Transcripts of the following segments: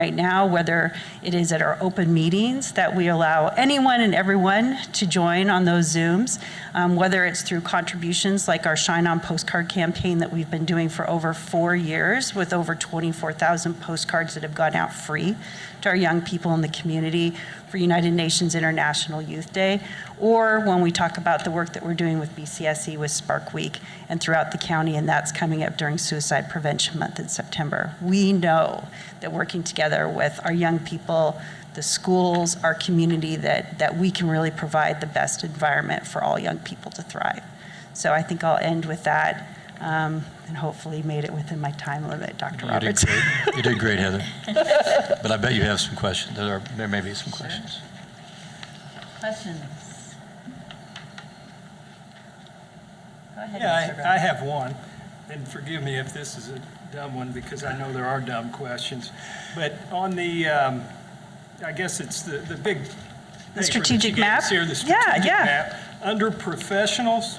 right now, whether it is at our open meetings that we allow anyone and everyone to join on those Zooms, whether it's through contributions like our Shine On postcard campaign that we've been doing for over 4 years with over 24,000 postcards that have gone out free to our young people in the community for United Nations International Youth Day, or when we talk about the work that we're doing with BCSC with Spark Week and throughout the county, and that's coming up during Suicide Prevention Month in September. We know that working together with our young people, the schools, our community, that we can really provide the best environment for all young people to thrive. So I think I'll end with that, and hopefully made it within my time limit, Dr. Roberts. You did great, Heather. But I bet you have some questions. There may be some questions. Questions? Go ahead, Yeah, Mr. Brown. I have one, and forgive me if this is a dumb one because I know there are dumb questions. But on the, I guess it's the big The strategic map? Here, the strategic map. Under professionals,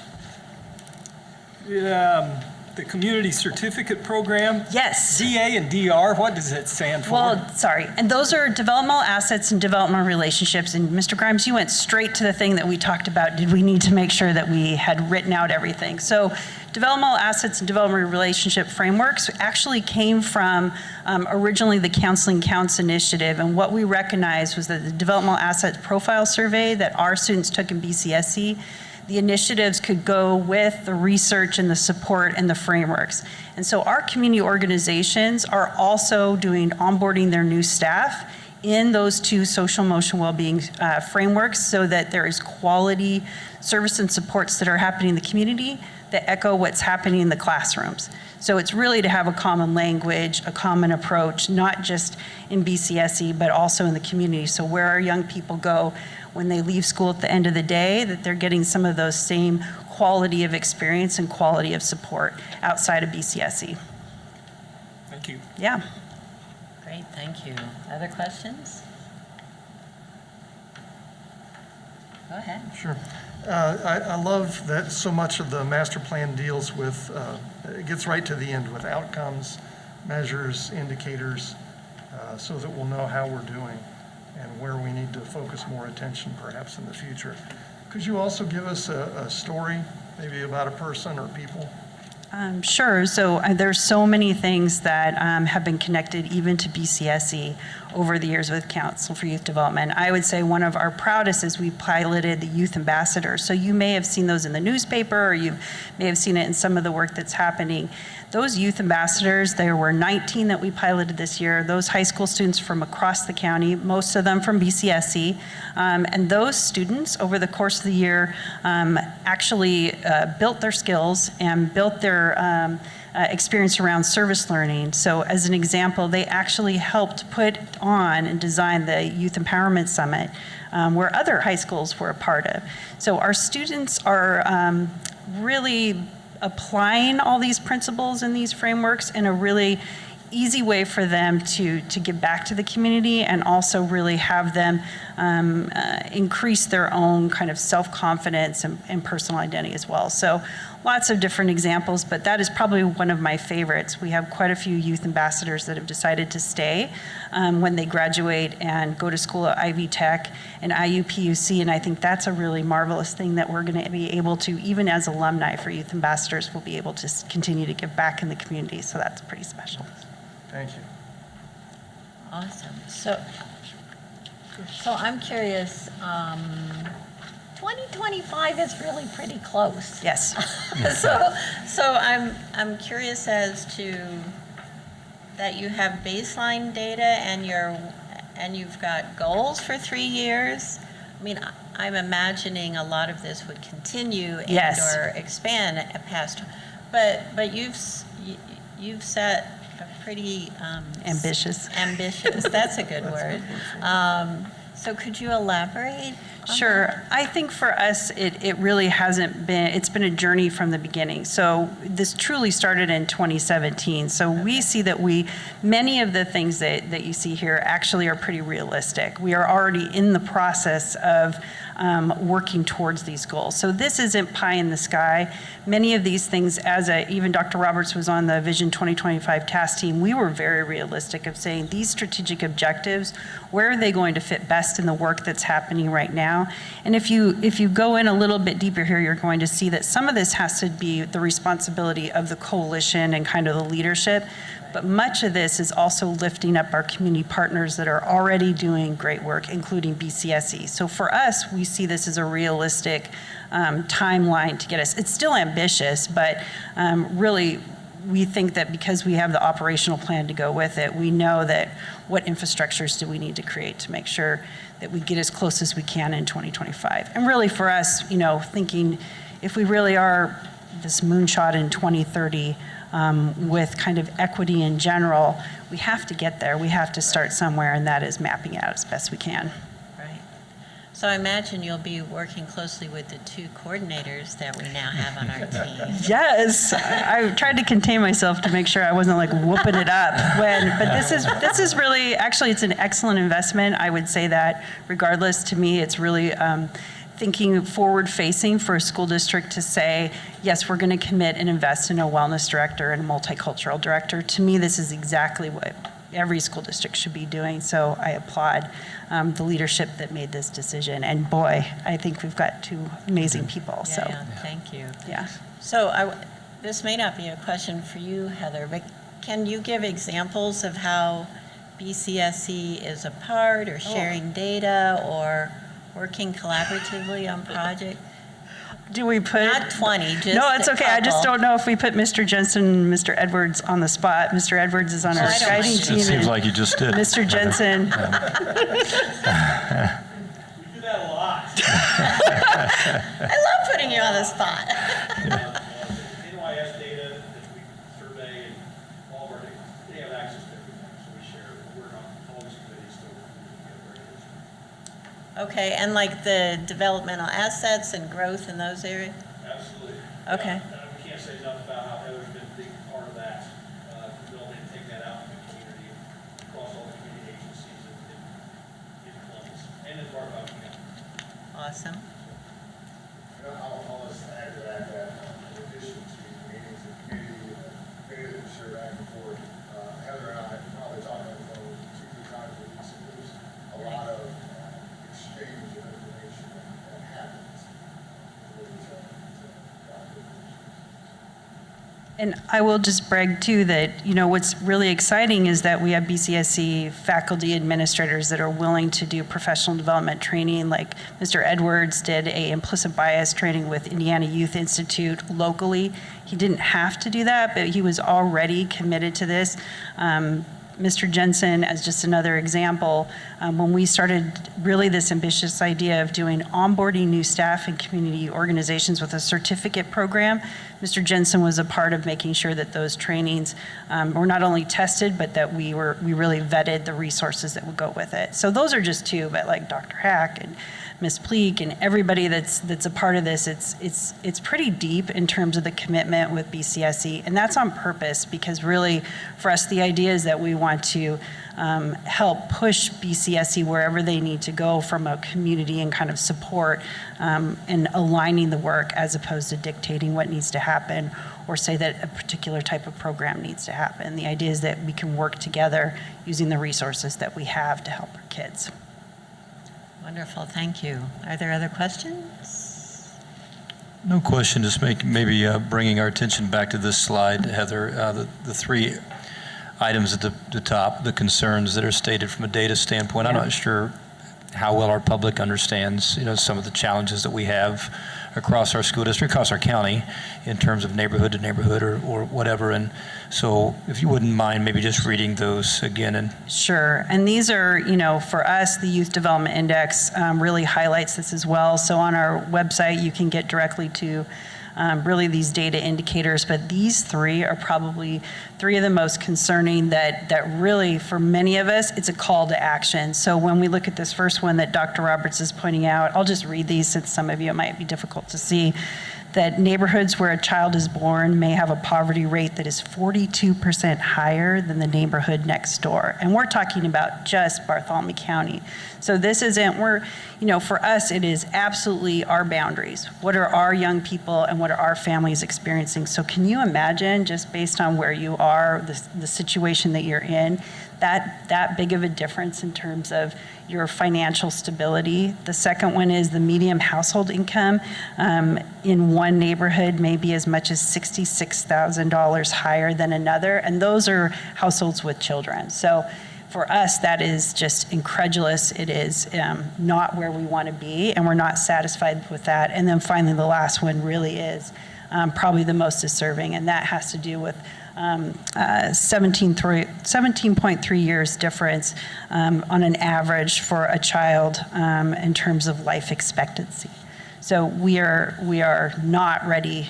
the community certificate program. Yes. DA and DR, what does that stand for? Well, sorry, and those are developmental assets and developmental relationships. And Mr. Grimes, you went straight to the thing that we talked about. Did we need to make sure that we had written out everything? So developmental assets and developmental relationship frameworks actually came from originally the Counseling Counts initiative. And what we recognized was that the developmental asset profile survey that our students took in BCSC, the initiatives could go with the research and the support and the frameworks. And so our community organizations are also onboarding their new staff in those two social emotional well-being frameworks so that there is quality service and supports that are happening in the community that echo what's happening in the classrooms. So it's really to have a common language, a common approach, not just in BCSC, but also in the community. So where our young people go when they leave school at the end of the day, that they're getting some of those same quality of experience and quality of support outside of BCSC. Thank you. Yeah. Great, thank you. Other questions? Go ahead. Sure. I love that so much of the master plan deals with, it gets right to the end with outcomes, measures, indicators, so that we'll know how we're doing and where we need to focus more attention perhaps in the future. Could you also give us a story, maybe about a person or people? Sure. So there's so many things that have been connected even to BCSC over the years with Council for Youth Development. I would say one of our proudest is we piloted the Youth Ambassadors. So you may have seen those in the newspaper, or you may have seen it in some of the work that's happening. Those Youth Ambassadors, there were 19 that we piloted this year. Those high school students from across the county, most of them from BCSC. And those students over the course of the year actually built their skills and built their experience around service learning. So as an example, they actually helped put on and design the Youth Empowerment Summit, where other high schools were a part of. So our students are really applying all these principles and these frameworks in a really easy way for them to give back to the community, and also really have them increase their own kind of self-confidence and personal identity as well. So lots of different examples, but that is probably one of my favorites. We have quite a few youth ambassadors that have decided to stay when they graduate and go to school at Ivy Tech and IUPUC, and I think that's a really marvelous thing that we're going to be able to, even as alumni for youth ambassadors, we'll be able to continue to give back in the community, so that's pretty special. Thank you. Awesome. So I'm curious, 2025 is really pretty close. Yes. So I'm curious as to that you have baseline data and you've got goals for 3 years. I mean, I'm imagining a lot of this would continue and Yes. or expand past, but you've set a pretty Ambitious. Ambitious. That's a good word. So could you elaborate? Sure. I think for us, it really hasn't been, it's been a journey from the beginning. So this truly started in 2017. So we see that many of the things that you see here actually are pretty realistic. We are already in the process of working towards these goals. So this isn't pie in the sky. Many of these things, even Dr. Roberts was on the Vision 2025 task team, we were very realistic of saying these strategic objectives, where are they going to fit best in the work that's happening right now? And if you go in a little bit deeper here, you're going to see that some of this has to be the responsibility of the coalition and kind of the leadership. But much of this is also lifting up our community partners that are already doing great work, including BCSC. So for us, we see this as a realistic timeline to get us. It's still ambitious, but really we think that because we have the operational plan to go with it, we know that what infrastructures do we need to create to make sure that we get as close as we can in 2025. And really for us, thinking if we really are this moonshot in 2030, with kind of equity in general, we have to get there. We have to start somewhere, and that is mapping out as best we can. Right. So I imagine you'll be working closely with the 2 coordinators that we now have on our team. Yes, I tried to contain myself to make sure I wasn't like whooping it up. But this is really, actually, it's an excellent investment. I would say that regardless, to me, it's really thinking forward-facing for a school district to say, yes, we're going to commit and invest in a wellness director and a multicultural director. To me, this is exactly what every school district should be doing. So I applaud the leadership that made this decision. And boy, I think we've got 2 amazing people. Yeah, thank you. Yeah. So this may not be a question for you, Heather, but can you give examples of how BCSC is a part or sharing data or working collaboratively on project? Do we put... Not 20, just No, it's a okay. I just couple. don't know if we put Mr. Jensen and Mr. Edwards on the spot. Mr. Edwards is on our I don't guiding mind. team. It seems and like you just did. Mr. Jensen. We do that a lot. I love putting you on the spot. NYS data that we survey and all of our, they have access to everything, so we share. We're on all these committees, so we get very Okay, and like the developmental assets and growth in those areas? Absolutely. Okay. We can't say enough about how Heather's been a big part of that, developing and taking that out in the community, across all the community agencies in Columbus, and in Bartow County. Awesome. I'll just add to that, in addition to meetings and community, data that share back and forth, Heather and I probably talk on the phone 2-3 times a week, so there's a lot of exchange of information that happens. And I will just brag too that, what's really exciting is that we have BCSC faculty administrators that are willing to do professional development training. Like Mr. Edwards did a implicit bias training with Indiana Youth Institute locally. He didn't have to do that, but he was already committed to this. Mr. Jensen, as just another example, when we started really this ambitious idea of doing onboarding new staff in community organizations with a certificate program, Mr. Jensen was a part of making sure that those trainings were not only tested, but that we really vetted the resources that would go with it. So those are just 2, but like Dr. Hack and Ms. Pleak and everybody that's a part of this, it's pretty deep in terms of the commitment with BCSC, and that's on purpose because really for us the idea is that we want to help push BCSC wherever they need to go from a community and kind of support and aligning the work as opposed to dictating what needs to happen or say that a particular type of program needs to happen. The idea is that we can work together using the resources that we have to help our kids. Wonderful, thank you. Are there other questions? No question, just maybe bringing our attention back to this slide, Heather, the 3 items at the top, the concerns that are stated from a data standpoint. I'm not sure how well our public understands, some of the challenges that we have across our school district, across our county, in terms of neighborhood to neighborhood or whatever. And so if you wouldn't mind maybe just reading those again. And Sure, and these are, for us, the Youth Development Index really highlights this as well. So on our website, you can get directly to really these data indicators, but these three are probably three of the most concerning that really, for many of us, it's a call to action. So when we look at this first one that Dr. Roberts is pointing out, I'll just read these since some of you it might be difficult to see, that neighborhoods where a child is born may have a poverty rate that is 42% higher than the neighborhood next door. And we're talking about just Bartholomew County. So this isn't, for us, it is absolutely our boundaries. What are our young people and what are our families experiencing? So can you imagine, just based on where you are, the situation that you're in, that big of a difference in terms of your financial stability? The second one is the median household income in one neighborhood may be as much as $66,000 higher than another, and those are households with children. So for us, that is just incredulous. It is not where we want to be, and we're not satisfied with that. And then finally, the last one really is probably the most deserving, and that has to do with 17.3 years difference on an average for a child in terms of life expectancy. So we are not ready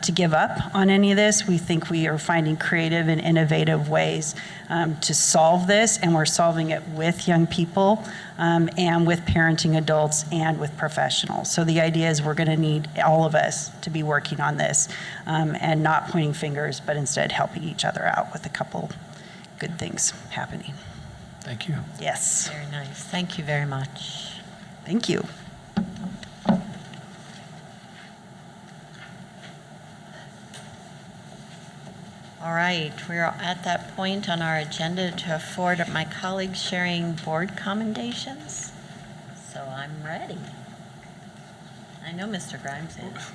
to give up on any of this. We think we are finding creative and innovative ways to solve this, and we're solving it with young people and with parenting adults and with professionals. So the idea is we're going to need all of us to be working on this and not pointing fingers, but instead helping each other out with a couple good things happening. Thank you. Yes. Very nice. Thank you very much. Thank you. All right, we're at that point on our agenda to afford my colleagues sharing board commendations. So I'm ready. I know Mr. Grimes is.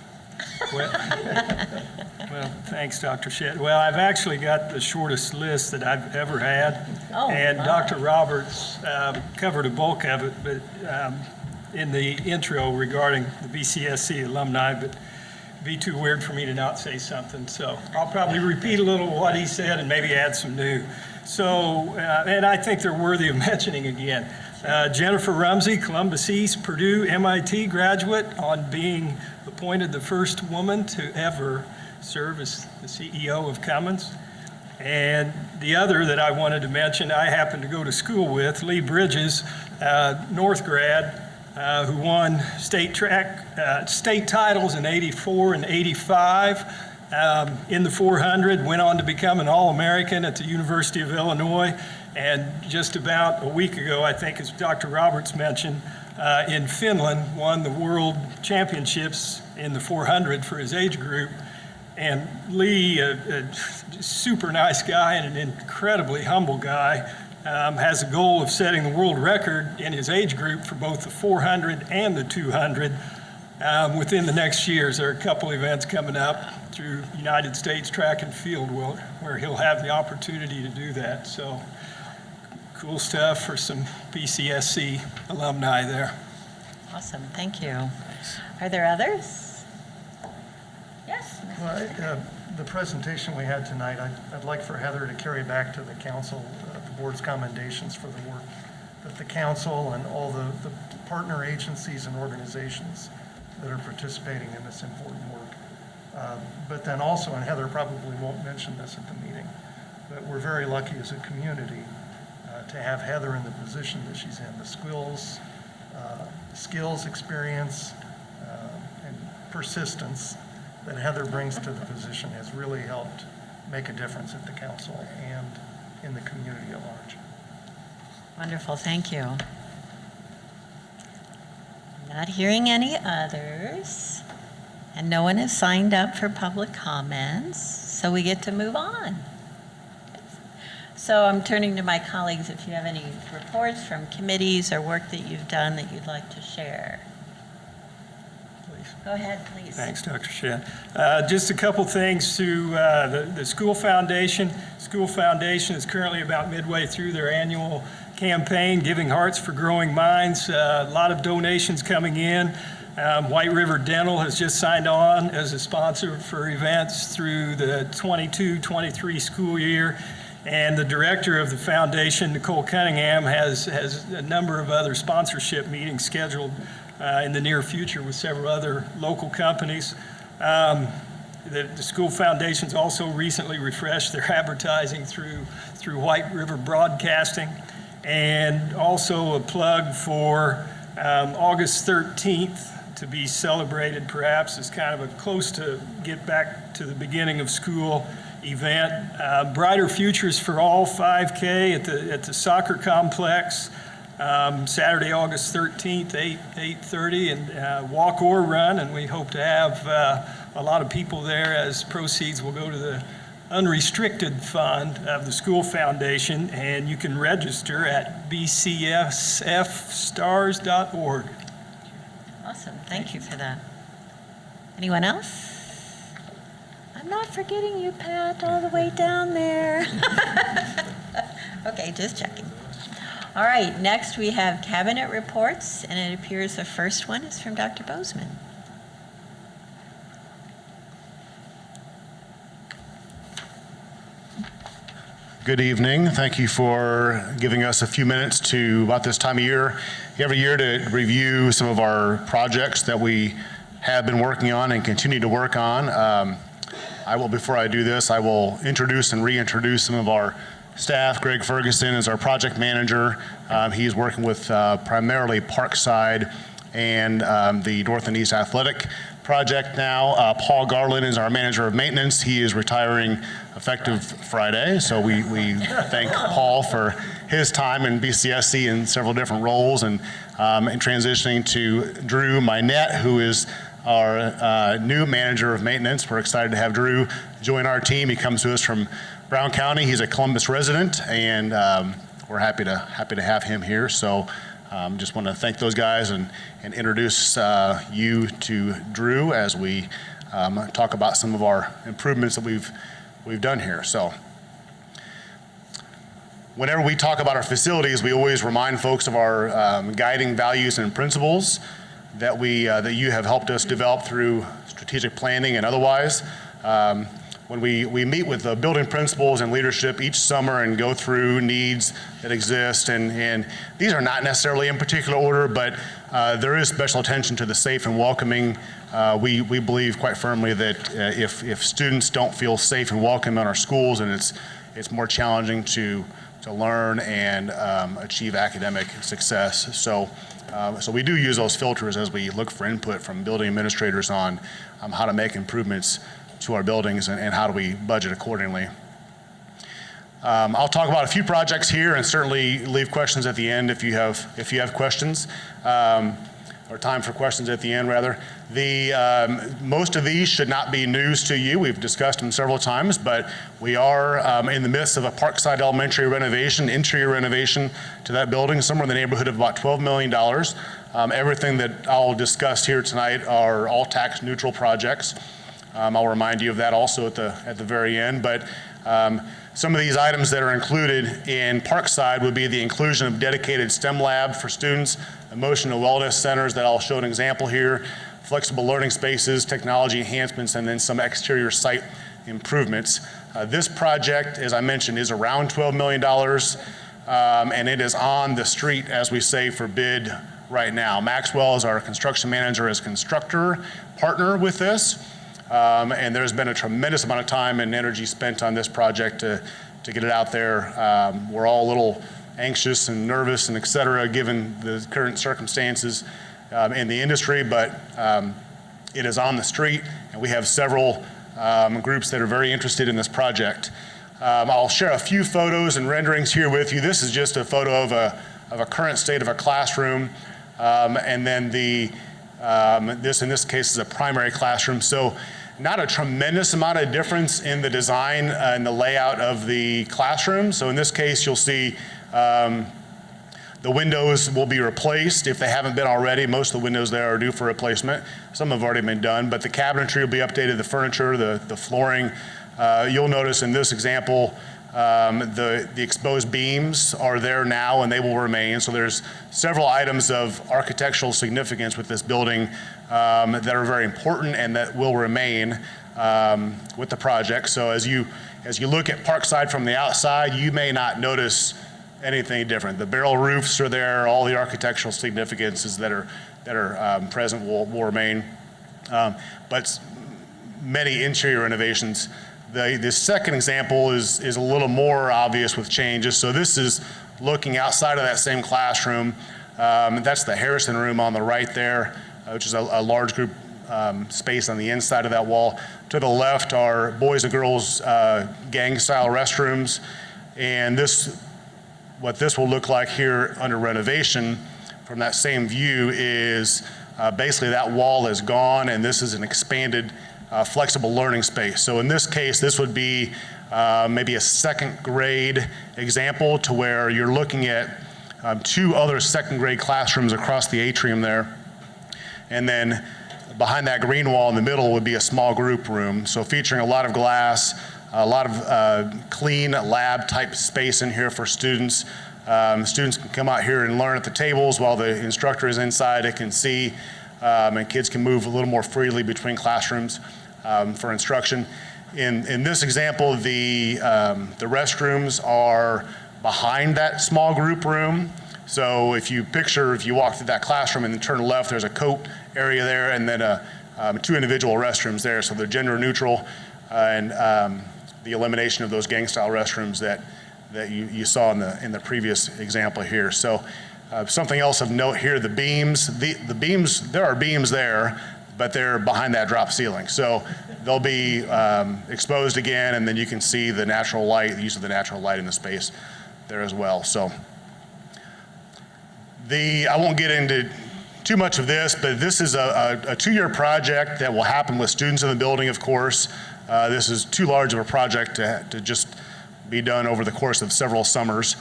Well, thanks, Dr. Shedd. Well, I've actually got the shortest list that I've ever had. Oh, and wow. Dr. Roberts covered a bulk of it, but in the intro regarding the BCSC alumni, but be too weird for me to not say something. So I'll probably repeat a little of what he said and maybe add some new. So, and I think they're worthy of mentioning again. Jennifer Rumsey, Columbus East, Purdue, MIT graduate, on being appointed the first woman to ever serve as the CEO of Cummins. And the other that I wanted to mention, I happened to go to school with, Lee Bridges, North grad, who won state titles in '84 and '85 in the 400, went on to become an All-American at the University of Illinois, and just about a week ago, I think, as Dr. Roberts mentioned, in Finland, won the world championships in the 400 for his age group. And Lee, a super nice guy and an incredibly humble guy, has a goal of setting the world record in his age group for both the 400 and the 200 within the next years. There are a couple events coming up through United States Track and Field where he'll have the opportunity to do that. So cool stuff for some BCSC alumni there. Awesome, thank you. Are there others? Yes? Well, the presentation we had tonight, I'd like for Heather to carry back to the council the board's commendations for the work that the council and all the partner agencies and organizations that are participating in this important work. But then also, and Heather probably won't mention this at the meeting, but we're very lucky as a community to have Heather in the position that she's in. The skills, experience, and persistence that Heather brings to the position has really helped make a difference at the council and in the community at large. Wonderful, thank you. Not hearing any others, and no one has signed up for public comments, so we get to move on. So I'm turning to my colleagues if you have any reports from committees or work that you've done that you'd like to share. Go ahead, please. Thanks, Dr. Shedd. Just a couple things to the School Foundation. School Foundation is currently about midway through their annual campaign, Giving Hearts for Growing Minds. A lot of donations coming in. White River Dental has just signed on as a sponsor for events through the 22-23 school year. And the director of the foundation, Nicole Cunningham, has a number of other sponsorship meetings scheduled in the near future with several other local companies. The school foundations also recently refreshed their advertising through White River Broadcasting. And also a plug for August 13th to be celebrated perhaps as kind of a close to get back to the beginning of school event. Brighter Futures for All 5K at the soccer complex. Saturday, August 13th, 8:30, and walk or run, and we hope to have a lot of people there, as proceeds will go to the unrestricted fund of the school foundation, and you can register at bcsfstars.org. Awesome, thank you for that. Anyone else? I'm not forgetting you, Pat, all the way down there. Okay, just checking. All right, next we have cabinet reports, and it appears the first one is from Dr. Bozeman. Good evening. Thank you for giving us a few minutes to, about this time of year, every year, to review some of our projects that we have been working on and continue to work on. Before I do this, I will introduce and reintroduce some of our staff. Greg Ferguson is our project manager. He's working with primarily Parkside and the North and East Athletic project now. Paul Garland is our manager of maintenance. He is retiring effective Friday, so we thank Paul for his time in BCSC in several different roles, and transitioning to Drew Minette, who is our new manager of maintenance. We're excited to have Drew join our team. He comes to us from Brown County. He's a Columbus resident, and we're happy to have him here. So just want to thank those guys and introduce you to Drew as we talk about some of our improvements that we've done here. So whenever we talk about our facilities, we always remind folks of our guiding values and principles that you have helped us develop through strategic planning and otherwise. When we meet with the building principals and leadership each summer and go through needs that exist, and these are not necessarily in particular order, but there is special attention to the safe and welcoming. We believe quite firmly that if students don't feel safe and welcome in our schools, and it's more challenging to learn and achieve academic success. So we do use those filters as we look for input from building administrators on how to make improvements to our buildings and how do we budget accordingly. I'll talk about a few projects here and certainly leave questions at the end if you have questions, or time for questions at the end rather. Most of these should not be news to you. We've discussed them several times, but we are in the midst of a Parkside Elementary renovation, interior renovation to that building, somewhere in the neighborhood of about $12 million. Everything that I'll discuss here tonight are all tax neutral projects. I'll remind you of that also at the very end, but some of these items that are included in Parkside would be the inclusion of dedicated STEM lab for students, emotional wellness centers that I'll show an example here, flexible learning spaces, technology enhancements, and then some exterior site improvements. This project, as I mentioned, is around $12 million, and it is on the street, as we say, for bid right now. Maxwell is our construction manager as constructor partner with this. And there's been a tremendous amount of time and energy spent on this project to get it out there. We're all a little anxious and nervous and et cetera, given the current circumstances in the industry, but it is on the street, and we have several groups that are very interested in this project. I'll share a few photos and renderings here with you. This is just a photo of a current state of a classroom, and then this in this case is a primary classroom. So not a tremendous amount of difference in the design and the layout of the classroom. So in this case, you'll see the windows will be replaced if they haven't been already. Most of the windows there are due for replacement. Some have already been done, but the cabinetry will be updated, the furniture, the flooring. You'll notice in this example, the exposed beams are there now and they will remain. So there's several items of architectural significance with this building that are very important and that will remain with the project. So as you look at Parkside from the outside, you may not notice anything different. The barrel roofs are there, all the architectural significances that are present will remain. But many interior renovations. The second example is a little more obvious with changes. So this is looking outside of that same classroom. That's the Harrison room on the right there, which is a large group space on the inside of that wall. To the left are boys and girls gang-style restrooms. And what this will look like here under renovation from that same view is basically that wall is gone, and this is an expanded flexible learning space. So in this case, this would be maybe a second grade example to where you're looking at 2 other second grade classrooms across the atrium there. And then behind that green wall in the middle would be a small group room. So featuring a lot of glass, a lot of clean lab type space in here for students. Students can come out here and learn at the tables while the instructor is inside. They can see, and kids can move a little more freely between classrooms for instruction. In this example, the restrooms are behind that small group room. So if you walk through that classroom and then turn left, there's a coat area there, and then 2 individual restrooms there. So they're gender neutral, and the elimination of those gang-style restrooms that you saw in the previous example here. So something else of note here: the beams. The beams, there are beams there, but they're behind that drop ceiling. So they'll be exposed again, and then you can see the natural light, the use of the natural light in the space there as well. So I won't get into too much of this, but this is a 2-year project that will happen with students in the building, of course. This is too large of a project to just be done over the course of several summers.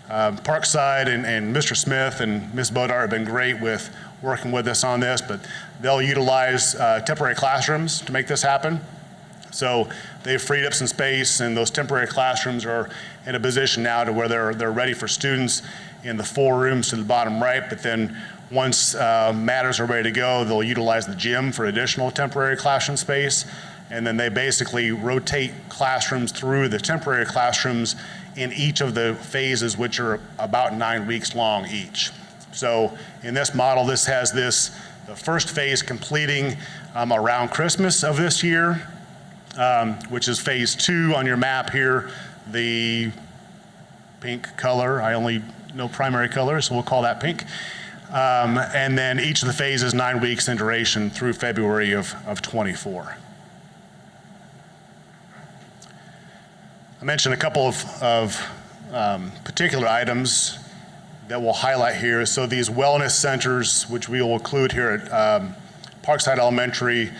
Parkside and Mr. Smith and Ms. Bodart have been great with working with us on this, but they'll utilize temporary classrooms to make this happen. So they've freed up some space, and those temporary classrooms are in a position now to where they're ready for students in the 4 rooms to the bottom right. But then once matters are ready to go, they'll utilize the gym for additional temporary classroom space. And then they basically rotate classrooms through the temporary classrooms in each of the phases, which are about 9 weeks long each. So in this model, this has the first phase completing around Christmas of this year, which is phase 2 on your map here, the pink color. I only know primary color, so we'll call that pink. And then each of the phases 9 weeks in duration through February of 24. I mentioned a couple of particular items that we'll highlight here. So these wellness centers, which we will include here at Parkside Elementary,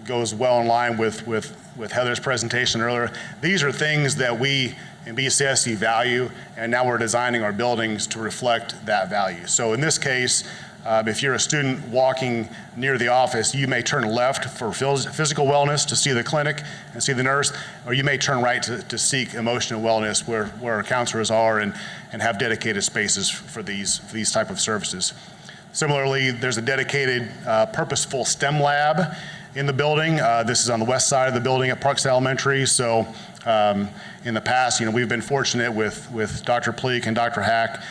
goes well in line with Heather's presentation earlier. These are things that we in BCSC value, and now we're designing our buildings to reflect that value. So in this case, if you're a student walking near the office, you may turn left for physical wellness to see the clinic and see the nurse, or you may turn right to seek emotional wellness where our counselors are and have dedicated spaces for these type of services. Similarly, there's a dedicated purposeful STEM lab in the building. This is on the west side of the building at Parkside Elementary. So in the past, we've been fortunate with Dr. Pleak and Dr. Hack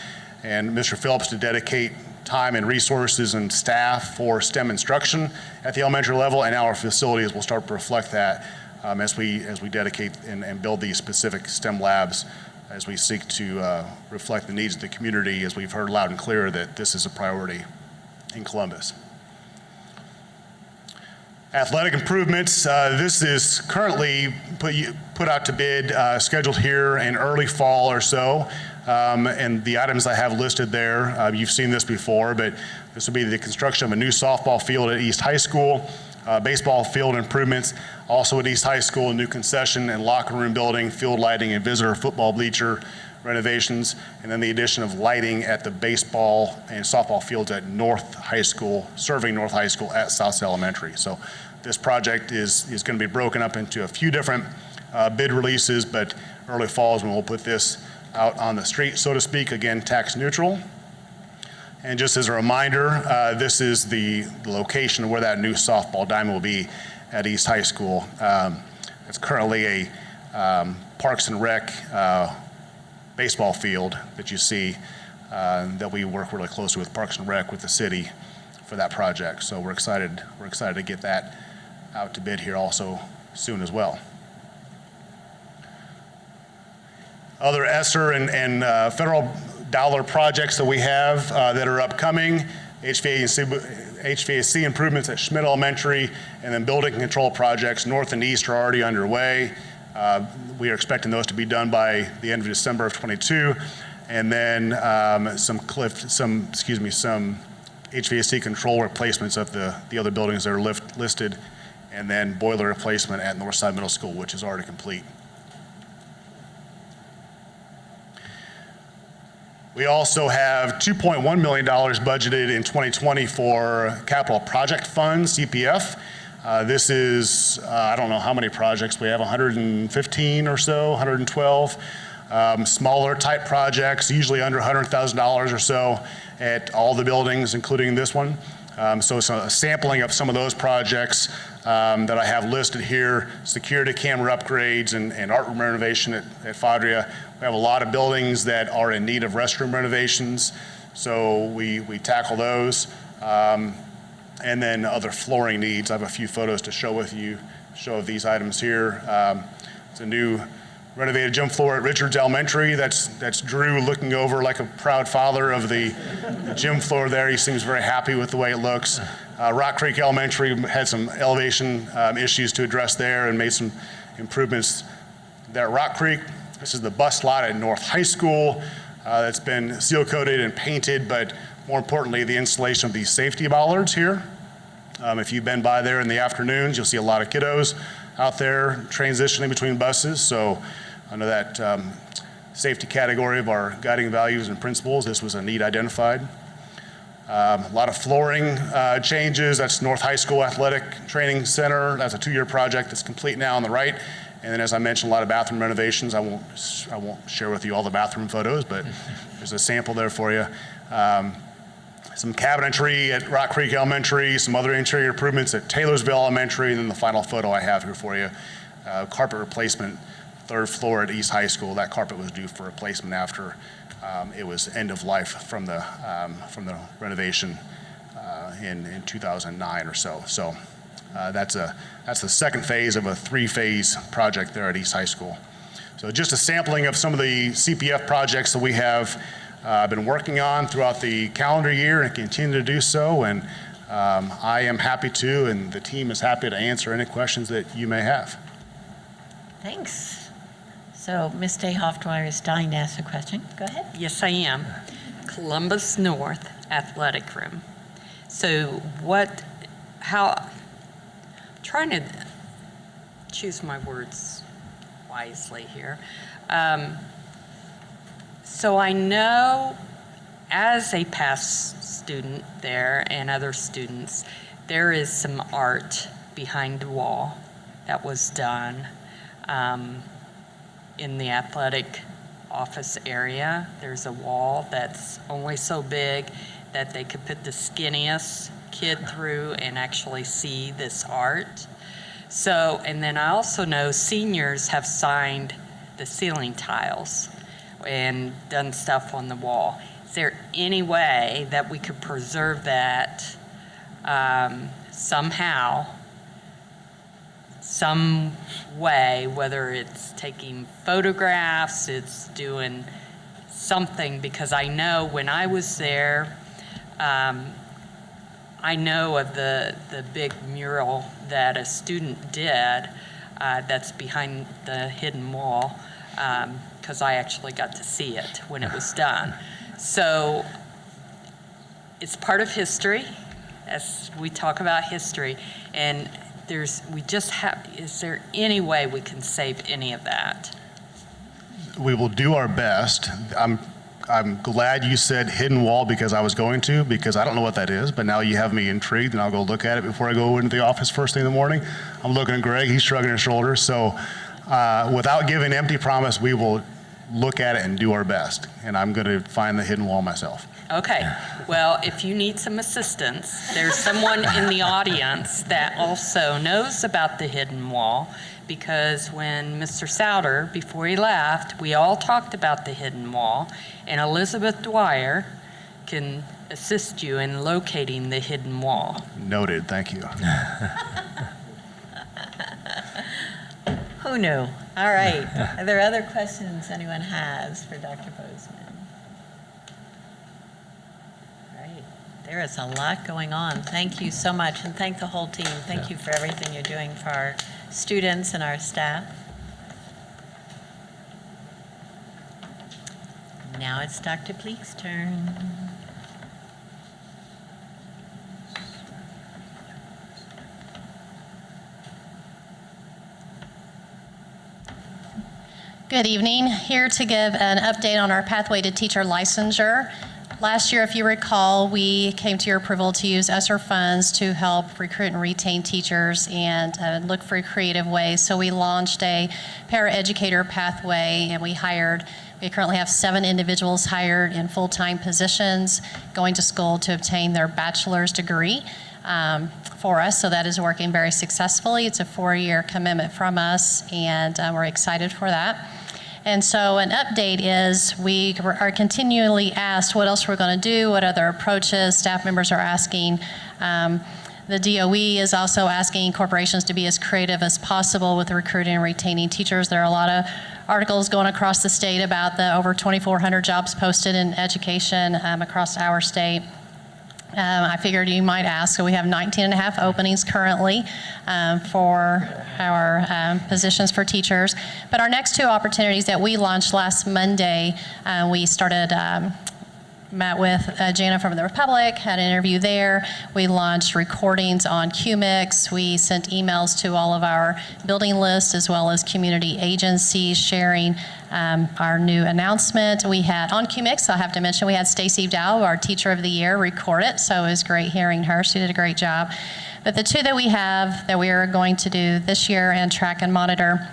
and Mr. Phillips to dedicate time and resources and staff for STEM instruction at the elementary level, and now our facilities will start to reflect that as we dedicate and build these specific STEM labs as we seek to reflect the needs of the community, as we've heard loud and clear that this is a priority in Columbus. Athletic improvements, this is currently put out to bid, scheduled here in early fall or so. And the items I have listed there, you've seen this before, but this will be the construction of a new softball field at East High School, baseball field improvements, also at East High School, a new concession and locker room building, field lighting, and visitor football bleacher renovations, and then the addition of lighting at the baseball and softball fields at North High School, serving North High School at South Elementary. So this project is going to be broken up into a few different bid releases, but early fall is when we'll put this out on the street, so to speak, again, tax neutral. And just as a reminder, this is the location where that new softball diamond will be at East High School. It's currently a Parks and Rec baseball field that you see that we work really closely with Parks and Rec with the city for that project. So we're excited to get that out to bid here also soon as well. Other ESSER and federal dollar projects that we have that are upcoming, HVAC improvements at Schmidt Elementary, and then building control projects north and east are already underway. We are expecting those to be done by the end of December of '22, and then some HVAC control replacements of the other buildings that are listed, and then boiler replacement at Northside Middle School, which is already complete. We also have $2.1 million budgeted in 2020 for capital project funds, CPF. This is, I don't know how many projects we have, 115 or so, 112. Smaller type projects, usually under $100,000 or so at all the buildings, including this one. So it's a sampling of some of those projects that I have listed here: security camera upgrades and art room renovation at Fadria. We have a lot of buildings that are in need of restroom renovations, so we tackle those. And then other flooring needs. I have a few photos to show of these items here. It's a new renovated gym floor at Richards Elementary. That's Drew looking over like a proud father of the gym floor there. He seems very happy with the way it looks. Rock Creek Elementary had some elevation issues to address there and made some improvements there at Rock Creek. This is the bus lot at North High School that's been seal coated and painted, but more importantly, the installation of these safety bollards here. If you've been by there in the afternoons, you'll see a lot of kiddos out there transitioning between buses. So under that safety category of our guiding values and principles, this was a need identified. A lot of flooring changes. That's North High School Athletic Training Center. That's a 2-year project that's complete now on the right. And then, as I mentioned, a lot of bathroom renovations. I won't share with you all the bathroom photos, but there's a sample there for you. Some cabinetry at Rock Creek Elementary, some other interior improvements at Taylorsville Elementary, and then the final photo I have here for you, carpet replacement, 3rd floor at East High School. That carpet was due for replacement after it was end of life from the renovation in 2009 or so. So that's the second phase of a 3-phase project there at East High School. So just a sampling of some of the CPF projects that we have been working on throughout the calendar year and continue to do so. And I am happy to, and the team is happy to answer any questions that you may have. Thanks. So Ms. Day-Hoftwire is dying to ask a question. Go ahead. Yes, I am. Columbus North Athletic Room. So trying to choose my words wisely here. So I know as a past student there and other students, there is some art behind the wall that was done in the athletic office area. There's a wall that's only so big that they could put the skinniest kid through and actually see this art. So, and then I also know seniors have signed the ceiling tiles and done stuff on the wall. Is there any way that we could preserve that somehow, some way, whether it's taking photographs, it's doing something? Because I know when I was there, I know of the big mural that a student did that's behind the hidden wall, because I actually got to see it when it was done. So it's part of history, as we talk about history, and is there any way we can save any of that? We will do our best. I'm glad you said hidden wall because I don't know what that is, but now you have me intrigued and I'll go look at it before I go into the office first thing in the morning. I'm looking at Greg, he's shrugging his shoulders. So without giving an empty promise, we will look at it and do our best. And I'm going to find the hidden wall myself. Okay, well, if you need some assistance, there's someone in the audience that also knows about the hidden wall, because when Mr. Souter, before he left, we all talked about the hidden wall, and Elizabeth Dwyer can assist you in locating the hidden wall. Noted, thank you. Who knew? All right. Are there other questions anyone has for Dr. Bozeman? All right. There is a lot going on. Thank you so much, and thank the whole team. Thank you for everything you're doing for our students and our staff. Now it's Dr. Pleek's turn. Good evening. Here to give an update on our pathway to teacher licensure. Last year, if you recall, we came to your approval to use ESSER funds to help recruit and retain teachers and look for creative ways. So we launched a paraeducator pathway, and we currently have 7 individuals hired in full-time positions going to school to obtain their bachelor's degree for us. So that is working very successfully. It's a 4-year commitment from us, and we're excited for that. And so an update is we are continually asked what else we're going to do, what other approaches. Staff members are asking. The DOE is also asking corporations to be as creative as possible with recruiting and retaining teachers. There are a lot of articles going across the state about the over 2,400 jobs posted in education across our state. I figured you might ask, so we have 19.5 openings currently for our positions for teachers. But our next 2 opportunities that we launched last Monday, we met with Jana from the Republic, had an interview there. We launched recordings on QMix. We sent emails to all of our building lists as well as community agencies sharing our new announcement. We had on QMix, I have to mention, we had Stacy Dow, our Teacher of the Year, record it. So it was great hearing her. She did a great job. But the 2 that we have that we are going to do this year and track and monitor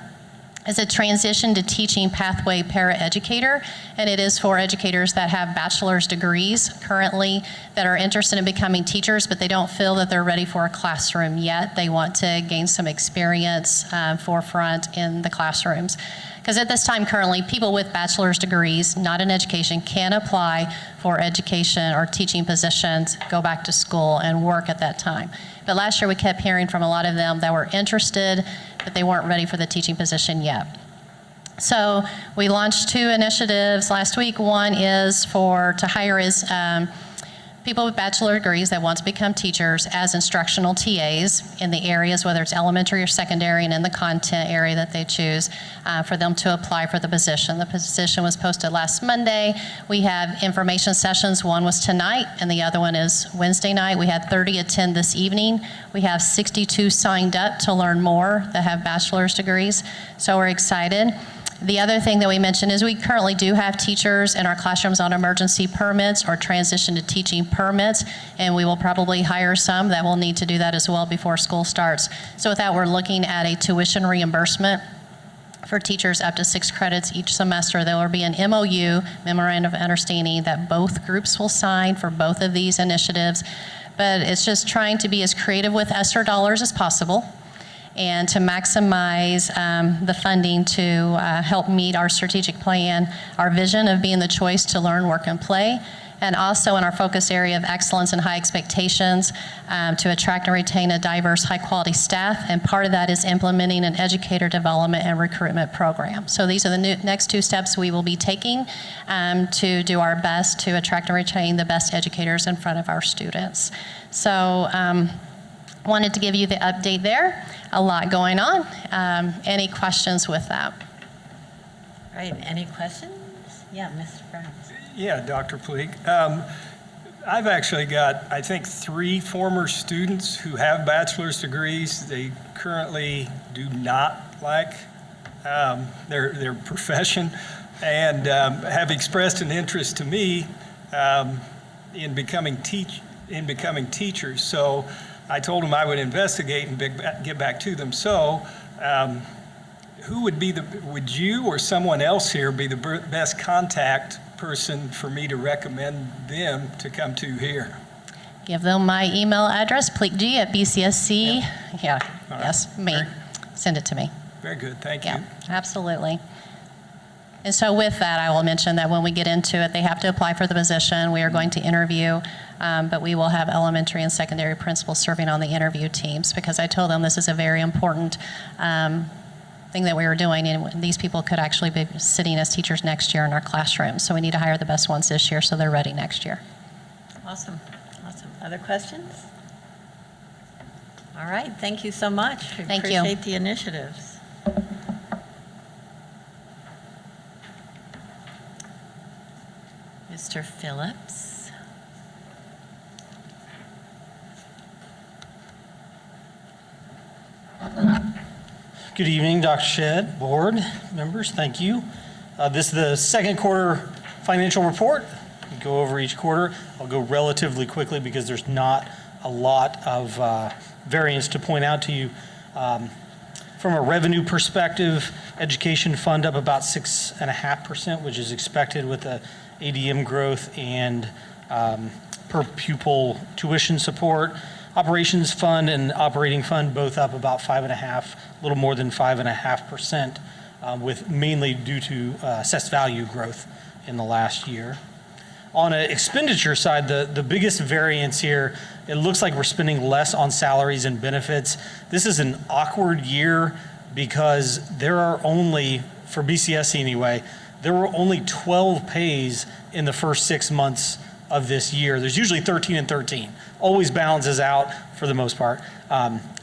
is a transition to teaching pathway paraeducator, and it is for educators that have bachelor's degrees currently that are interested in becoming teachers, but they don't feel that they're ready for a classroom yet. They want to gain some experience forefront in the classrooms. Because at this time currently, people with bachelor's degrees, not in education, can apply for education or teaching positions, go back to school and work at that time. But last year we kept hearing from a lot of them that were interested, but they weren't ready for the teaching position yet. So we launched 2 initiatives last week. One is to hire people with bachelor degrees that want to become teachers as instructional TAs in the areas, whether it's elementary or secondary, and in the content area that they choose, for them to apply for the position. The position was posted last Monday. We have information sessions. One was tonight, and the other one is Wednesday night. We had 30 attend this evening. We have 62 signed up to learn more that have bachelor's degrees, so we're excited. The other thing that we mentioned is we currently do have teachers in our classrooms on emergency permits or transition to teaching permits, and we will probably hire some that will need to do that as well before school starts. So with that, we're looking at a tuition reimbursement for teachers up to 6 credits each semester. There will be an MOU, Memorandum of Understanding, that both groups will sign for both of these initiatives. But it's just trying to be as creative with ESSER dollars as possible, and to maximize the funding to help meet our strategic plan, our vision of being the choice to learn, work, and play, and also in our focus area of excellence and high expectations to attract and retain a diverse, high-quality staff, and part of that is implementing an educator development and recruitment program. So these are the next 2 steps we will be taking to do our best to attract and retain the best educators in front of our students. So wanted to give you the update there. A lot going on. Any questions with that? All right, any questions? Yeah, Mr. Burns. Yeah, Dr. Pleek. I've actually got, I think, 3 former students who have bachelor's degrees. They currently do not like their profession and have expressed an interest to me in becoming teachers. So I told them I would investigate and get back to them. So who would you or someone else here be the best contact person for me to recommend them to come to here? Give them my email address, pleekg@BCSC. Yeah, All yes, right. me. Send it to me. Very good, thank you. Yeah, absolutely. And so with that, I will mention that when we get into it, they have to apply for the position. We are going to interview, but we will have elementary and secondary principals serving on the interview teams, because I told them this is a very important thing that we were doing, and these people could actually be sitting as teachers next year in our classrooms. So we need to hire the best ones this year so they're ready next year. Awesome, awesome. Other questions? All right, thank you so much. We Thank you. appreciate the initiatives. Mr. Phillips. Good evening, Dr. Shedd, board members, thank you. This is the second quarter financial report. We go over each quarter. I'll go relatively quickly because there's not a lot of variance to point out to you. From a revenue perspective, education fund up about 6.5%, which is expected with the ADM growth and per pupil tuition support. Operations fund and operating fund both up about 5.5%, a little more than 5.5%, with mainly due to assessed value growth in the last year. On an expenditure side, the biggest variance here, it looks like we're spending less on salaries and benefits. This is an awkward year because there are only, for BCSC anyway, there were only 12 pays in the first 6 months of this year. There's usually 13 and 13. Always balances out for the most part.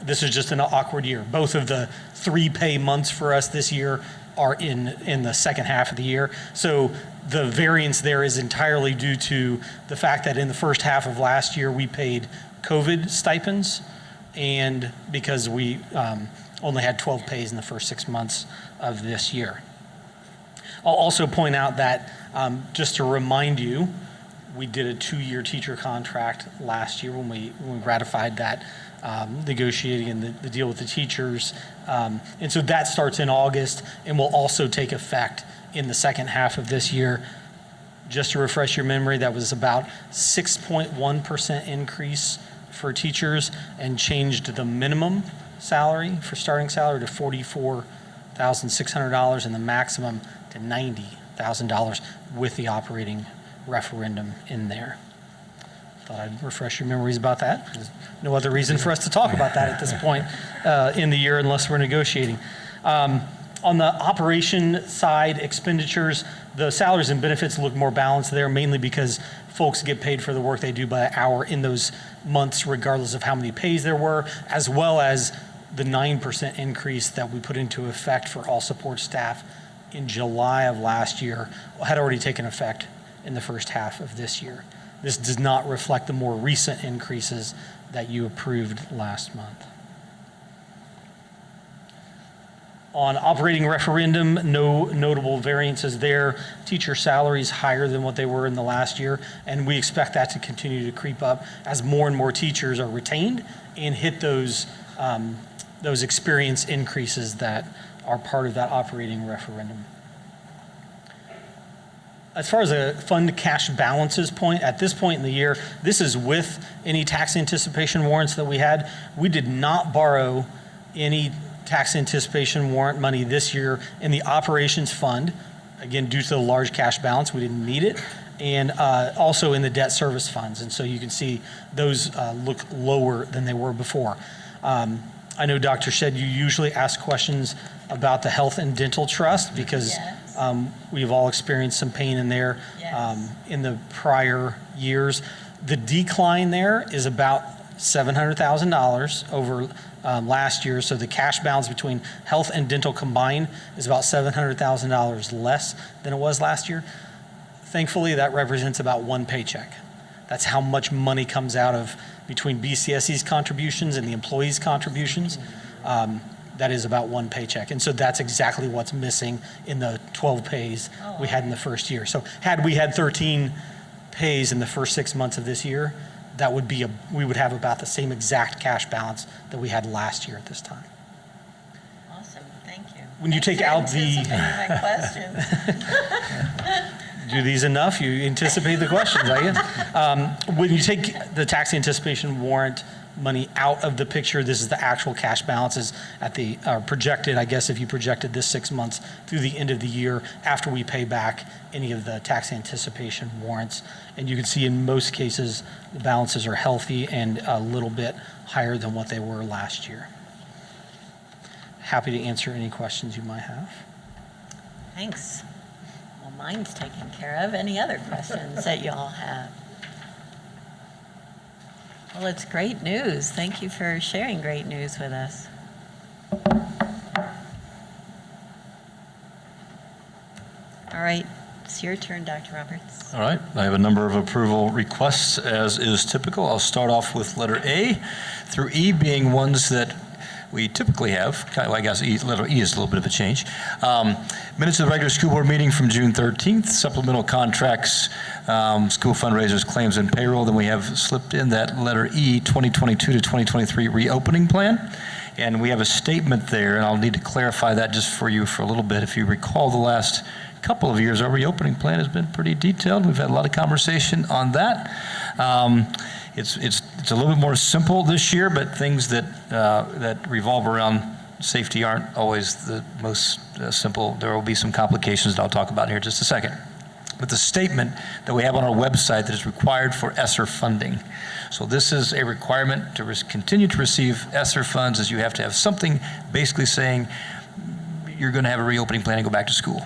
This is just an awkward year. Both of the 3 pay months for us this year are in the second half of the year. So the variance there is entirely due to the fact that in the first half of last year we paid COVID stipends, and because we only had 12 pays in the first 6 months of this year. I'll also point out that, just to remind you, we did a 2-year teacher contract last year when we ratified that, negotiating and the deal with the teachers. And so that starts in August and will also take effect in the second half of this year. Just to refresh your memory, that was about 6.1% increase for teachers and changed the minimum salary for starting salary to $44,600 and the maximum to $90,000 with the operating referendum in there. Thought I'd refresh your memories about that. There's no other reason for us to talk about that at this point in the year unless we're negotiating. On the operation side, expenditures, the salaries and benefits look more balanced there, mainly because folks get paid for the work they do by the hour in those months, regardless of how many pays there were, as well as the 9% increase that we put into effect for all support staff in July of last year had already taken effect in the first half of this year. This does not reflect the more recent increases that you approved last month. On operating referendum, no notable variances there. Teacher salaries higher than what they were in the last year, and we expect that to continue to creep up as more and more teachers are retained and hit those experience increases that are part of that operating referendum. As far as a fund cash balances point, at this point in the year, this is with any tax anticipation warrants that we had. We did not borrow any tax anticipation warrant money this year in the operations fund, again, due to the large cash balance, we didn't need it, and also in the debt service funds. And so you can see those look lower than they were before. I know, Dr. Shedd, you usually ask questions about the health and dental trust because Yes. We've all experienced some pain in there Yes. in the prior years. The decline there is about $700,000 over last year. So the cash balance between health and dental combined is about $700,000 less than it was last year. Thankfully, that represents about one paycheck. That's how much money comes out of between BCSC's contributions and the employees' contributions. That is about one paycheck. And so that's exactly what's missing in the 12 pays we had in the first year. So had we had 13 pays in the first 6 months of this year, that would be we would have about the same exact cash balance that we had last year at this time. Awesome, thank you. When you Thanks take for out the- anticipating my questions. Do these enough? You anticipate the questions, I guess. When you take the tax anticipation warrant money out of the picture, this is the actual cash balances at the projected, I guess if you projected this 6 months through the end of the year after we pay back any of the tax anticipation warrants. And you can see in most cases, the balances are healthy and a little bit higher than what they were last year. happy to answer any questions you might have. Thanks. Well, mine's taken care of. Any other questions that you all have? Well, it's great news. Thank you for sharing great news with us. All right, it's your turn, Dr. Roberts. All right, I have a number of approval requests, as is typical. I'll start off with letter A through E being ones that we typically have. Well, I guess letter E is a little bit of a change. Minutes of the regular school board meeting from June 13th, supplemental contracts, school fundraisers, claims, and payroll. Then we have slipped in that letter E, 2022 to 2023 reopening plan. And we have a statement there, and I'll need to clarify that just for you for a little bit. If you recall the last couple of years, our reopening plan has been pretty detailed. We've had a lot of conversation on that. It's a little bit more simple this year, but things that revolve around safety aren't always the most simple. There will be some complications that I'll talk about here in just a second. But the statement that we have on our website that is required for ESSER funding. So this is a requirement to continue to receive ESSER funds, as you have to have something basically saying you're going to have a reopening plan and go back to school.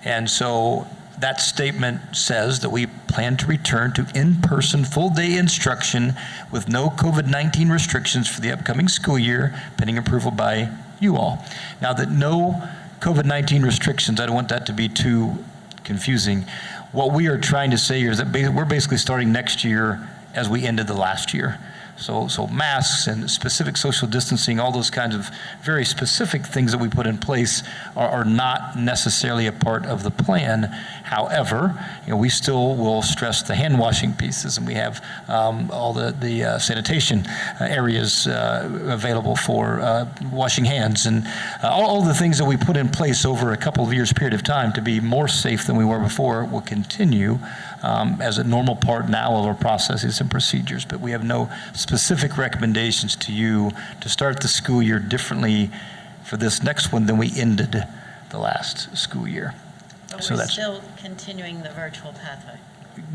And so that statement says that we plan to return to in-person full-day instruction with no COVID-19 restrictions for the upcoming school year, pending approval by you all. Now, that no COVID-19 restrictions, I don't want that to be too confusing. What we are trying to say here is that we're basically starting next year as we ended the last year. So masks and specific social distancing, all those kinds of very specific things that we put in place are not necessarily a part of the plan. However, we still will stress the hand washing pieces, and we have all the sanitation areas available for washing hands, and all the things that we put in place over a couple of years period of time to be more safe than we were before will continue as a normal part now of our processes and procedures. But we have no specific recommendations to you to start the school year differently for this next one than we ended the last school year. But So we're that's- still continuing the virtual pathway.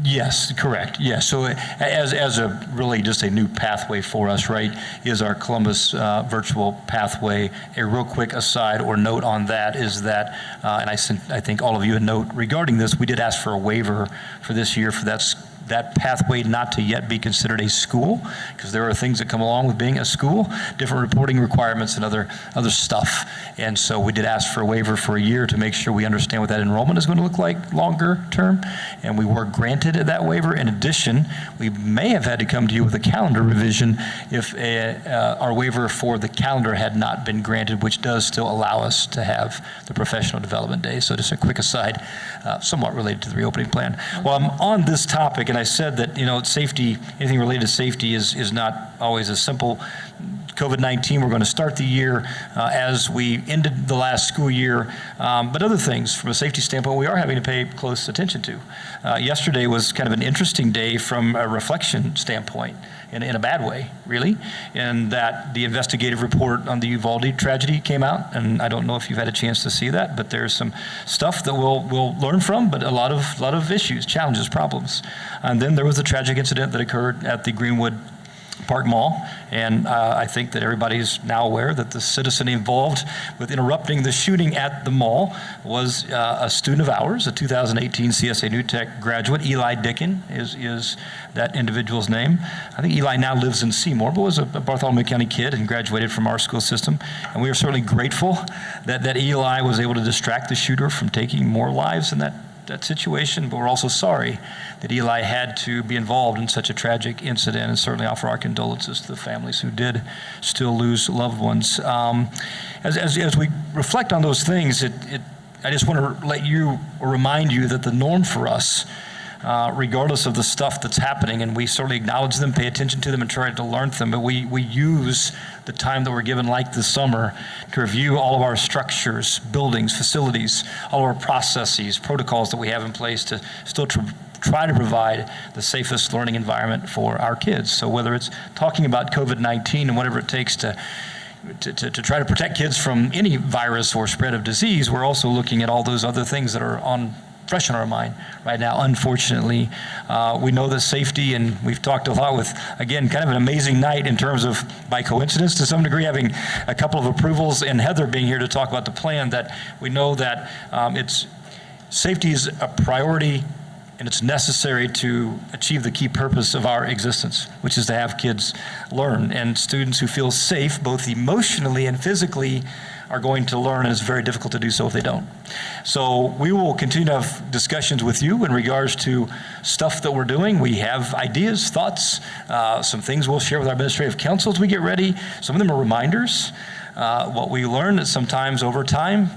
Yes, correct. Yes. So as a really just a new pathway for us, right, is our Columbus virtual pathway. A real quick aside or note on that is that, and I think all of you a note regarding this, we did ask for a waiver for this year for that pathway not to yet be considered a school, because there are things that come along with being a school, different reporting requirements and other stuff. And so we did ask for a waiver for a year to make sure we understand what that enrollment is going to look like longer term, and we were granted that waiver. In addition, we may have had to come to you with a calendar revision if our waiver for the calendar had not been granted, which does still allow us to have the professional development day. So just a quick aside, somewhat related to the reopening plan. Well, I'm on this topic, and I said that, safety, anything related to safety is not always as simple. COVID-19, we're going to start the year as we ended the last school year, but other things from a safety standpoint we are having to pay close attention to. Yesterday was kind of an interesting day from a reflection standpoint, in a bad way, really, in that the investigative report on the Uvalde tragedy came out, and I don't know if you've had a chance to see that, but there's some stuff that we'll learn from, but a lot of issues, challenges, problems. And then there was a tragic incident that occurred at the Greenwood Park Mall, and I think that everybody's now aware that the citizen involved with interrupting the shooting at the mall was a student of ours, a 2018 CSA New Tech graduate. Eli Dickin is that individual's name. I think Eli now lives in Seymour, but was a Bartholomew County kid and graduated from our school system. And we are certainly grateful that Eli was able to distract the shooter from taking more lives in that situation, but we're also sorry that Eli had to be involved in such a tragic incident, and certainly offer our condolences to the families who did still lose loved ones. As we reflect on those things, I just want to let you or remind you that the norm for us, regardless of the stuff that's happening, and we certainly acknowledge them, pay attention to them, and try to learn them, but we use the time that we're given, like this summer, to review all of our structures, buildings, facilities, all of our processes, protocols that we have in place to still try to provide the safest learning environment for our kids. So whether it's talking about COVID-19 and whatever it takes to try to protect kids from any virus or spread of disease, we're also looking at all those other things that are on fresh on our mind right now, unfortunately. We know that safety, and we've talked a lot with, again, kind of an amazing night in terms of, by coincidence to some degree, having a couple of approvals and Heather being here to talk about the plan, that we know that safety is a priority and it's necessary to achieve the key purpose of our existence, which is to have kids learn. And students who feel safe, both emotionally and physically, are going to learn, and it's very difficult to do so if they don't. So we will continue to have discussions with you in regards to stuff that we're doing. We have ideas, thoughts, some things we'll share with our administrative council as we get ready. Some of them are reminders. What we learn is sometimes over time,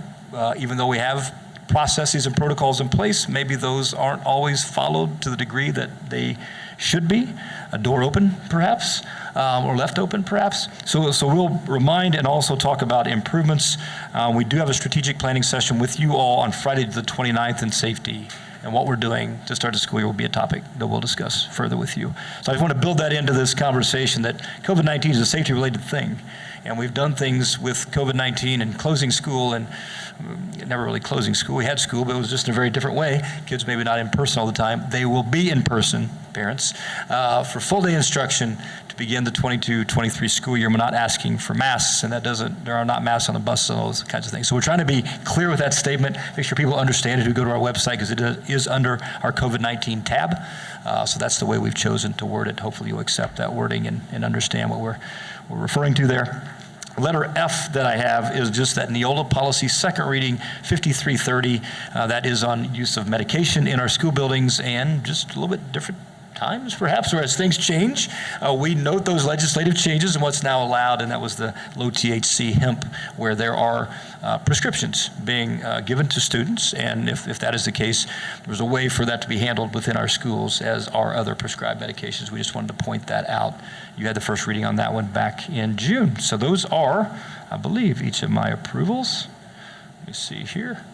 even though we have processes and protocols in place, maybe those aren't always followed to the degree that they should be. A door open, perhaps, or left open, perhaps. So we'll remind and also talk about improvements. We do have a strategic planning session with you all on Friday the 29th in safety. And what we're doing to start the school year will be a topic that we'll discuss further with you. So I just want to build that into this conversation that COVID-19 is a safety-related thing. And we've done things with COVID-19 and closing school, and never really closing school. We had school, but it was just in a very different way. Kids maybe not in person all the time. They will be in person, parents, for full day instruction to begin the 22-23 school year. We're not asking for masks, and there are not masks on the buses and all those kinds of things. So we're trying to be clear with that statement, make sure people understand it who go to our website, because it is under our COVID-19 tab. So that's the way we've chosen to word it. Hopefully you'll accept that wording and understand what we're referring to there. Letter F that I have is just that Neola policy, second reading, 5330. That is on use of medication in our school buildings, and just a little bit different times, perhaps, or as things change. We note those legislative changes and what's now allowed, and that was the low THC hemp, where there are prescriptions being given to students, and if that is the case, there's a way for that to be handled within our schools, as are other prescribed medications. We just wanted to point that out. You had the first reading on that one back in June. So those are, I believe, each of my approvals. Let me see here.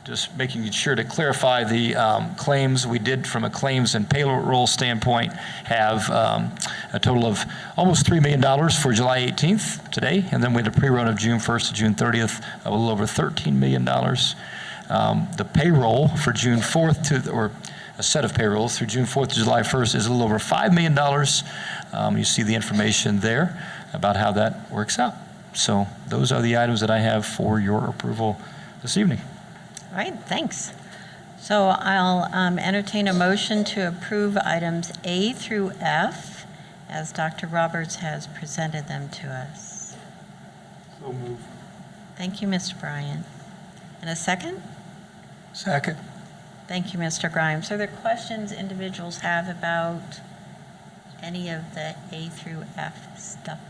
Just making sure to clarify the claims. We did, from a claims and payroll standpoint, have a total of almost $3 million for July 18th today, and then we had a pre-run of June 1st to June 30th of a little over $13 million. The payroll for June 4th or a set of payrolls through June 4th to July 1st is a little over $5 million. You see the information there about how that works out. So those are the items that I have for your approval this evening. All right, thanks. So I'll entertain a motion to approve items A through F as Dr. Roberts has presented them to us. So move. Thank you, Mr. Bryant. And a second? Second. Thank you, Mr. Grimes. Are there questions individuals have about any of the A through F stuff?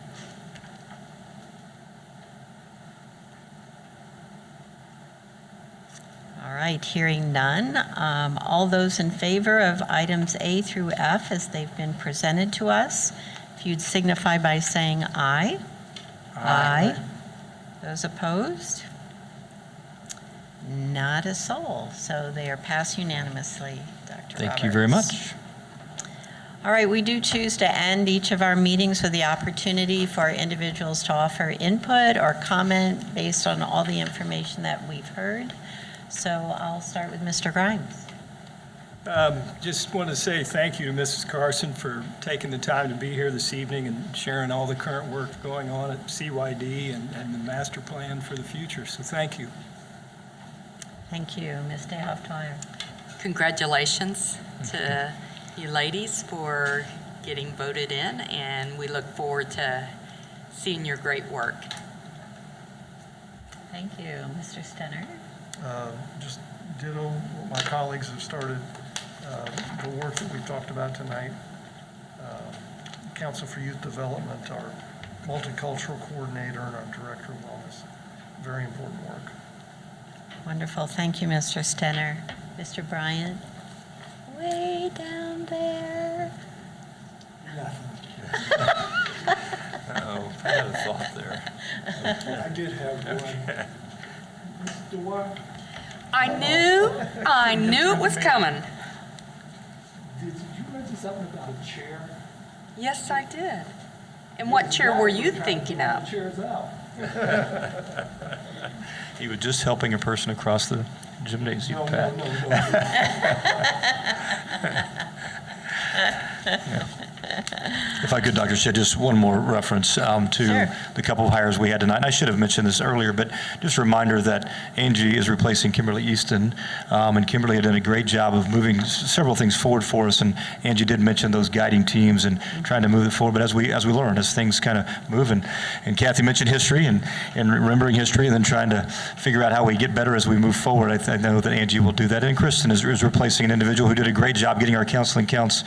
All right, hearing none. All those in favor of items A through F as they've been presented to us, if you'd signify by saying aye. Aye. Those opposed? Not a soul. So they are passed unanimously, Dr. Roberts. Thank you very much. All right, we do choose to end each of our meetings with the opportunity for individuals to offer input or comment based on all the information that we've heard. So I'll start with Mr. Grimes. Just want to say thank you to Mrs. Carson for taking the time to be here this evening and sharing all the current work going on at CYD and the master plan for the future. So thank you. Thank you. Ms. DeHoff-Dwyer. Congratulations to you ladies for getting voted in, and we look forward to seeing your great work. Thank you. Mr. Stenner. Just ditto what my colleagues have started, the work that we've talked about tonight. Council for Youth Development, our multicultural coordinator, and our director of wellness. Very important work. Wonderful. Thank you, Mr. Stenner. Mr. Bryant. Way down there. Oh, I had a thought there. I did have one. I knew it was coming. Did you mention something about a chair? Yes, I did. And what chair were you thinking of? The chair's out. He was just helping a person across the gymnasium, No, Pat. no. If I could, Dr. Shedd, just one more reference to Sure. the couple of hires we had tonight. And I should have mentioned this earlier, but just a reminder that Angie is replacing Kimberly Easton, and Kimberly had done a great job of moving several things forward for us. And Angie did mention those guiding teams and trying to move it forward. But as we learn, as things kind of move, and Kathy mentioned history and remembering history, and then trying to figure out how we get better as we move forward. I know that Angie will do that. And Kristen is replacing an individual who did a great job getting our counseling counts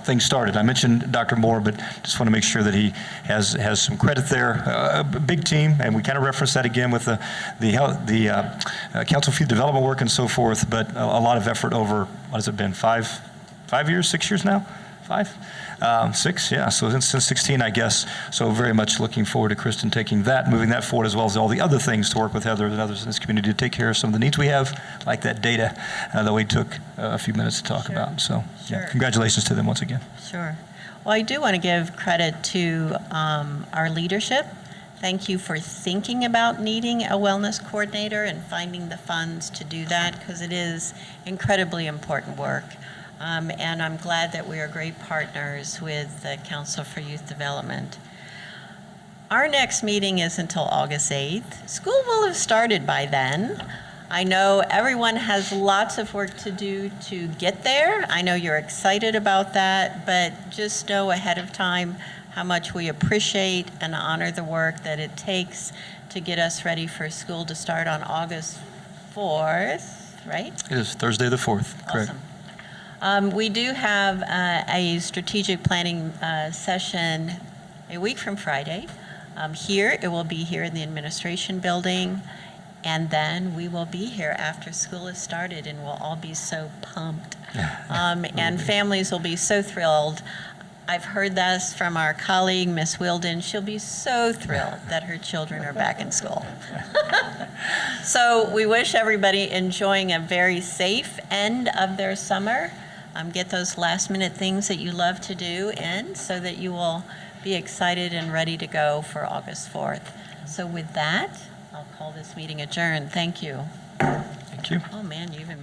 things started. I mentioned Dr. Moore, but just want to make sure that he has some credit there. A big team, and we kind of referenced that again with the Council for Youth Development work and so forth, but a lot of effort over, what has it been, 5 years, 6 years now? 5? 6, yeah, so since 16, I guess. So very much looking forward to Kristen taking that, moving that forward, as well as all the other things to work with Heather and others in this community to take care of some of the needs we have, like that data that we took a few minutes to talk about. So yeah, congratulations to them once again. Sure. Well, I do want to give credit to our leadership. Thank you for thinking about needing a wellness coordinator and finding the funds to do that, because it is incredibly important work. And I'm glad that we are great partners with the Council for Youth Development. Our next meeting is until August 8th. School will have started by then. I know everyone has lots of work to do to get there. I know you're excited about that, but just know ahead of time how much we appreciate and honor the work that it takes to get us ready for school to start on August 4th, right? It is Thursday the 4th, correct. Awesome. We do have a strategic planning session a week from Friday. Here, it will be here in the administration building, and then we will be here after school has started, and we'll all be so pumped. And families will be so thrilled. I've heard this from our colleague, Miss Wilden. She'll be so thrilled that her children are back in school. So we wish everybody enjoying a very safe end of their summer. Get those last minute things that you love to do in so that you will be excited and ready to go for August 4th. So with that, I'll call this meeting adjourned. Thank you. Thank you. Oh man, you even